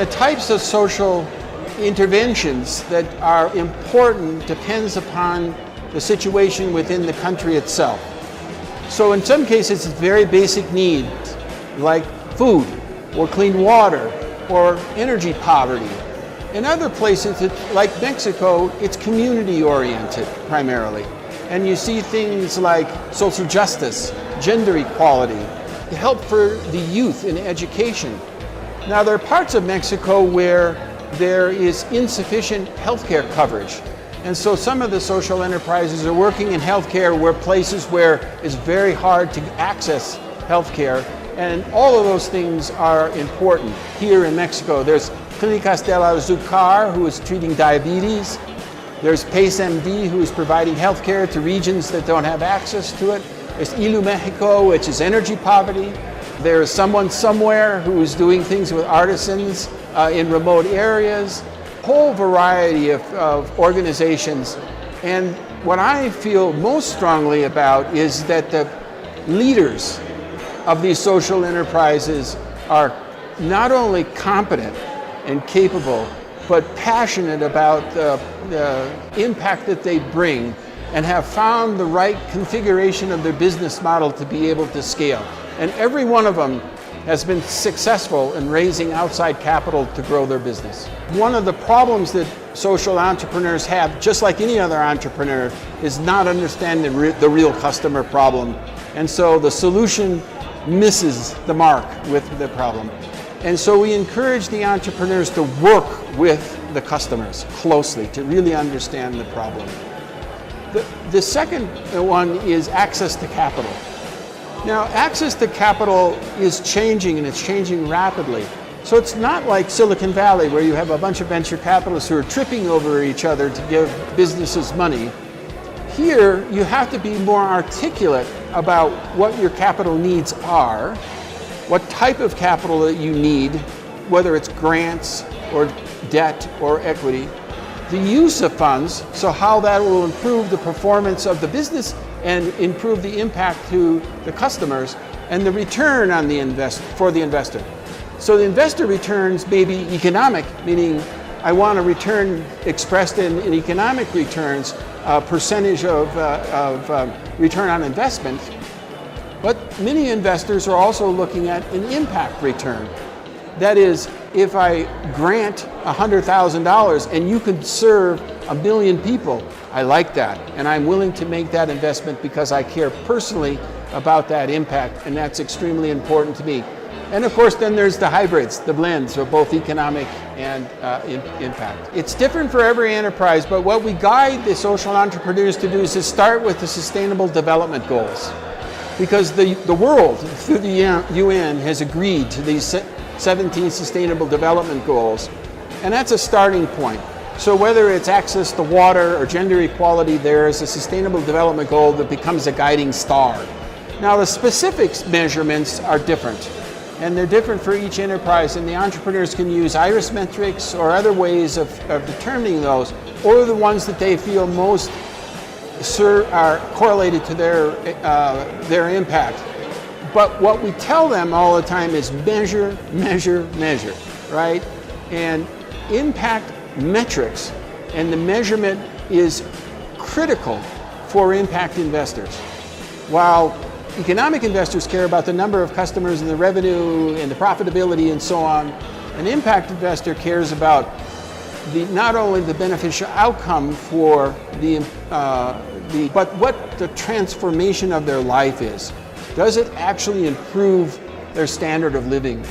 The types of social interventions that are important depends upon the situation within the country itself. So in some cases it's very basic needs like food or clean water or energy poverty. In other places, like Mexico, it's community oriented primarily. And you see things like social justice, gender equality, help for the youth in education. Now there are parts of Mexico where there is insufficient healthcare coverage. And so some of the social enterprises are working in healthcare where places where it's very hard to access healthcare. And all of those things are important. Here in Mexico, there's Clínicas del Azúcar, who is treating diabetes. There's PACE MD, who is providing healthcare to regions that don't have access to it. There's Ilu Mexico, which is energy poverty. There's Someone Somewhere, who is doing things with artisans in remote areas. Whole variety of organizations. And what I feel most strongly about is that the leaders of these social enterprises are not only competent and capable, but passionate about the impact that they bring and have found the right configuration of their business model to be able to scale. And every one of them has been successful in raising outside capital to grow their business. One of the problems that social entrepreneurs have, just like any other entrepreneur, is not understanding the real customer problem. And so the solution misses the mark with the problem. And so we encourage the entrepreneurs to work with the customers closely to really understand the problem. The second one is access to capital. Now, access to capital is changing, and it's changing rapidly. So it's not like Silicon Valley, where you have a bunch of venture capitalists who are tripping over each other to give businesses money. Here, you have to be more articulate about what your capital needs are, what type of capital that you need, whether it's grants or debt or equity, the use of funds, so how that will improve the performance of the business and improve the impact to the customers, and the return on the for the investor. So the investor returns may be economic, meaning I want a return expressed in economic returns, percentage of return on investment. But many investors are also looking at an impact return. That is, if I grant $100,000 and you could serve 1 million people, I like that. And I'm willing to make that investment because I care personally about that impact, and that's extremely important to me. And of course, then there's the hybrids, the blends of both economic and impact. It's different for every enterprise, but what we guide the social entrepreneurs to do is to start with the Sustainable Development Goals. Because the world, through the UN, has agreed to these 17 Sustainable Development Goals, and that's a starting point. So whether it's access to water or gender equality, there is a Sustainable Development Goal that becomes a guiding star. Now the specific measurements are different, and they're different for each enterprise, and the entrepreneurs can use iris metrics or other ways of determining those, or the ones that they feel most are correlated to their impact. But what we tell them all the time is measure, measure, measure, right? And impact metrics and the measurement is critical for impact investors. While economic investors care about the number of customers and the revenue and the profitability and so on, an impact investor cares about not only the beneficial outcome for but what the transformation of their life is. Does it actually improve their standard of living?